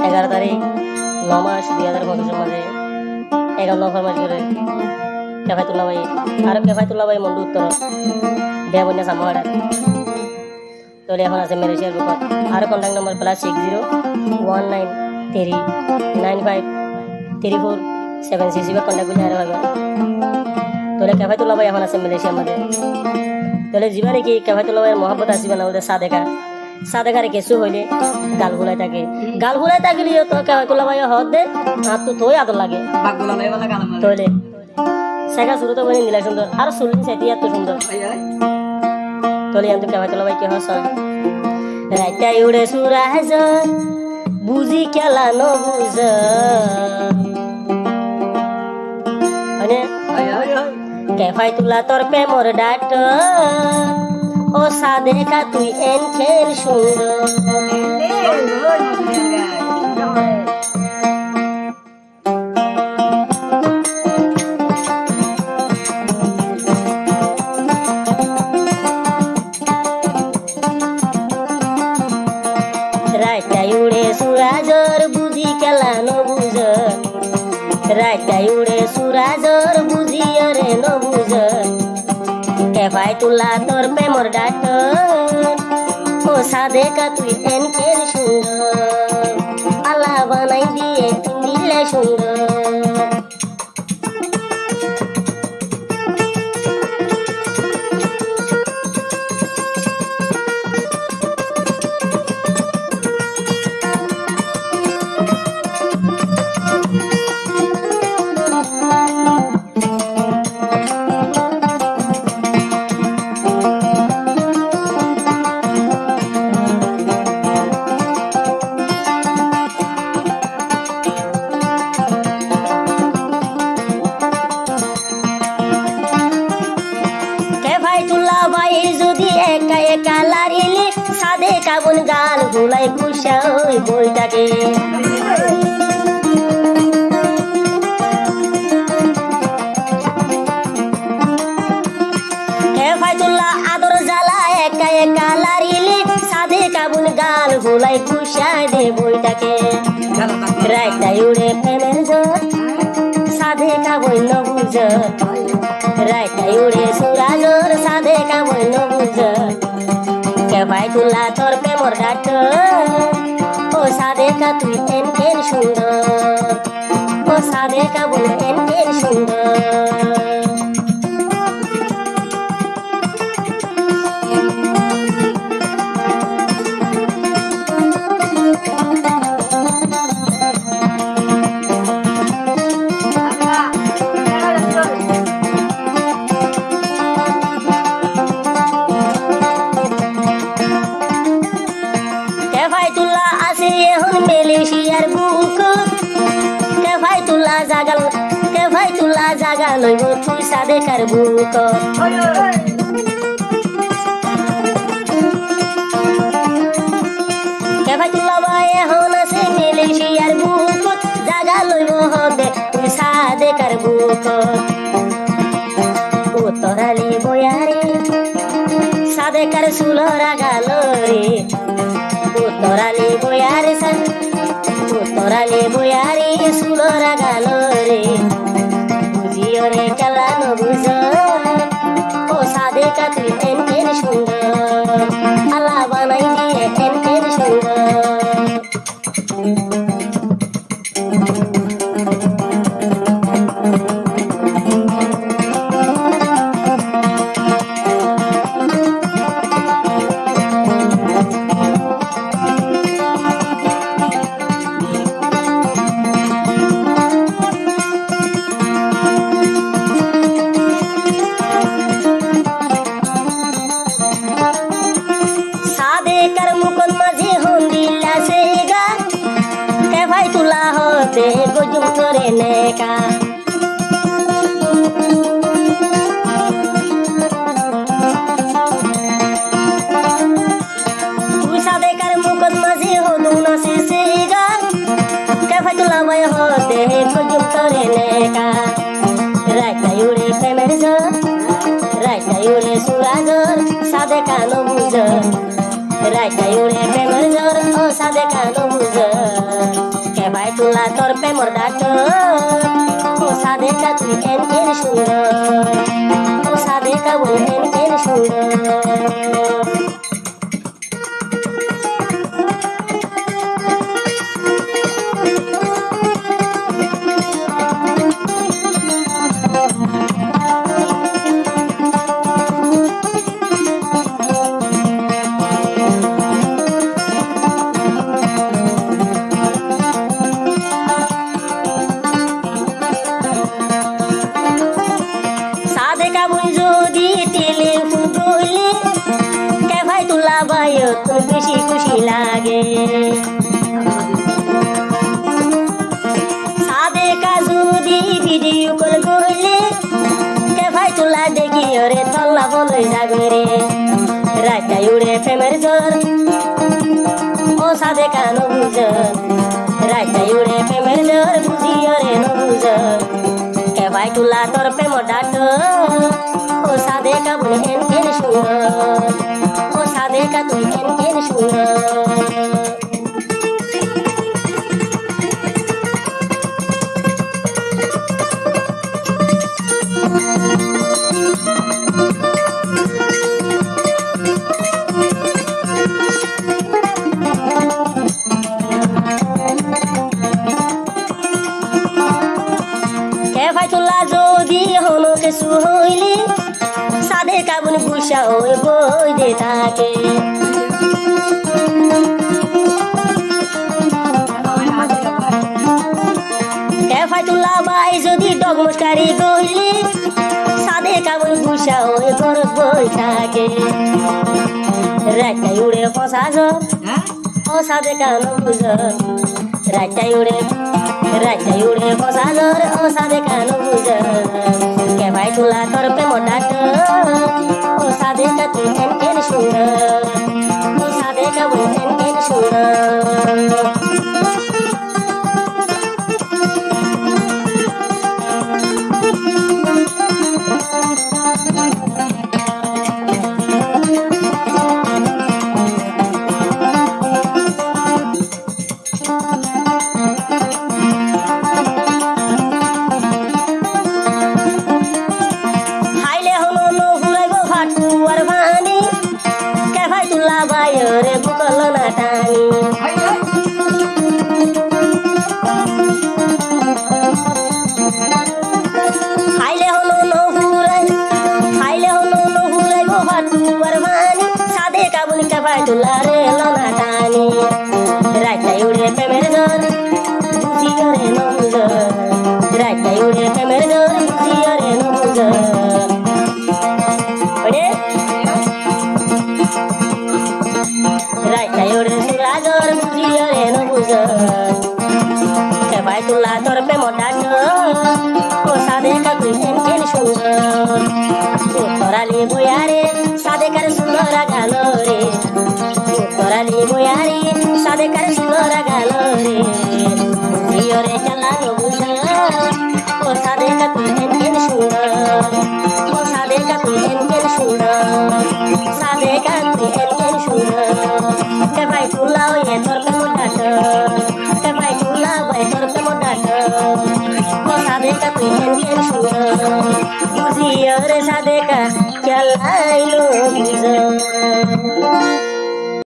11 তারিখ 9 মাস 2025 মাঝে 11 নম্বর মাস করে কেফায়তুল্লাহ ভাই আর কেফায়তুল্লাহ ভাই মন্ডু উত্তর দেবন্যা সামহাড়া তোলে এখন আছে মালয়েশিয়ার গ্রুপ আর কন্টাক্ট নম্বর +601939534766 কন্টাক্ট গুলি আর হবে তোলে কেফায়তুল্লাহ ভাই এখন আছে মালয়েশিয়ার মধ্যে তোলে জীবনে কি কেফায়তুল্লাহ ভাইয়ের মহব্বত আসবে না ওদের সাদেকারে কিছু হইলে গাল ভুলাই থাকিলিও তো কেফায়তুল্লাহ ভাই হদ দে আর তো তোই আদর লাগে তোলে শেখা শুরু তো বলে নীলা সুন্দর আর শুনলেন সেটি এত সুন্দর তোলে আমি কেফায়তুল্লাহ ভাই কি হস রাইতাই উড়ে সুরাজ বুঝি কেলা ন বুঝ মানে কেফায়তুল্লাহ তোর প্রেমর ডাট ও সাদেকা তুই এন খেল সুন্দর রাইতাই উড়ে সুরাজর বুঝি কেলা ন বুঝ রাইতাই উড়ে সুরাজর বুঝি রে ন বুঝ কেফায়তুল্লাহ তোর প্রেমর ডাট ও সাদেকা তুই এন খেল সুন্দর আল্লাহ বানাই দিয়ে দিলে সুন্দর কেফায়তুল্লাহ ভাই যদি একা একা লারিলে সাদেকা বোন গান ভুলাই খুশা ওই বইটাকে কেফায়তুল্লাহ আদর জ্বালা একা একা লারিলে সাদেকা বোন গান ভুলাই খুশা দে বইটাকে রাইতাই উড়ে প্রেমের জোর সাদেকা বই ন বুঝ রাইতাই উড়ে সুরাজর সাদেকা বই ন বুঝ কেফায়তুল্লাহ তোর প্রেমর ডাট ও সাদেকা তুই এন খেল সুন্দর ও সাদেকা বই এন খেল সুন্দর কেফায়তুল্লাহ আছে এখন মালয়েশিয়ার বুক কেফায়তুল্লাহ জাগা লইব তুই সাদেকার বুক কেফায়তুল্লাহ ভাই এখন আছে মালয়েশিয়ার বুক জাগা লইব হবে তুই সাদেকার বুক ও তোরালি বয়ারে সাদেকার সুলরা গাল রে তোরালে বয়ারে সুলরা গাল রে বুঝিও রে কেলা ন বুঝ ও সাদেকা তুই এন খেল সুন্দর আল্লাহ বানাই দিয়ে এন খেল সুন্দর সাদেকার মুকন মাঝে হন্দিলা সেগা কেফায়তুল্লাহ হতে গজুম করে নেকা তুই সাদেকার মুকন মাঝে হলু না সেগা কেফায়তুল্লাহ ভাই হতে গজুম করে নেকা রাইতাই উড়ে প্রেমের জোর রাইতাই উড়ে সুরাজর সাদেকা ন বুঝ রাইতাই উড়ে প্রেমের জ্বর ও সাদে কানো বুঝ কেবাই তোলা তোর প্রেমর ডাক ও সাদে কা তুই এন এন সুন্দর ও সাদে কা বল এন এন সুন্দর तुम खुशी खुशी लागे सादे का जुदी वीडियो कॉल करले के भाई तुला देखी अरे तल्ला बोले जागरे राता उड़े प्रेमेर জ্বর ओ सादे का न बुझ राता उड़े प्रेमेर জ্বর बुझी अरे न बुझ के भाई तुला तोर प्रेम डाट ओ सादे का बोले एन एन सुंदर सादे का तुई एन एन सुंदर के भाई तुला जोदी होनो के सुहोइली सादे का बुन गुस्सा होए बोई दे ताके के भाई तुला बाई जोदी डग मुस्कारी गोइली सादे का बुन गुस्सा होए गोर बोई ताके राता उड़े फसा जो ओ सादे का न बुझ राता उड़े फसा जो ओ सादे का न बुझ के भाई तुला तोर प्रेम डाट ओ सादे का तुई एन एन सुंदर ओ सादे का बोल एन एन सुंदर रे बुकल नाटानी हाइले होनो नो हुरै गो भाटू वरवानी सादे का बुन के भाई तुला रे लो नाटानी राता उड़े प्रेमेर জ্বর बुझी रे न बुझ राता उड़े प्रेमेर জ্বর बुझी रे न बुझ ओडे राता उड़े सुराजर बुझी रे न बुझ के भाई तुला तोर प्रेम डाट ओ सादे का तुई एन एन सुंदर तोराली बोयारे सादे कर सुंदर गालो रे तोराली बोयारे सादे कर सुंदर गालो रे बुझी रे चला नो बुझ ओ सादे का तुई एन एन सुंदर ओ सादे का तुई एन एन सुंदर सादे का तुई एन एन सुंदर के भाई तुला ये तोर प्रेम डाट के भाई तुला भाई तोर प्रेम डाट ओ सादे का तुई एन एन सुंदर बुझी रे सादे का चला लो बुझ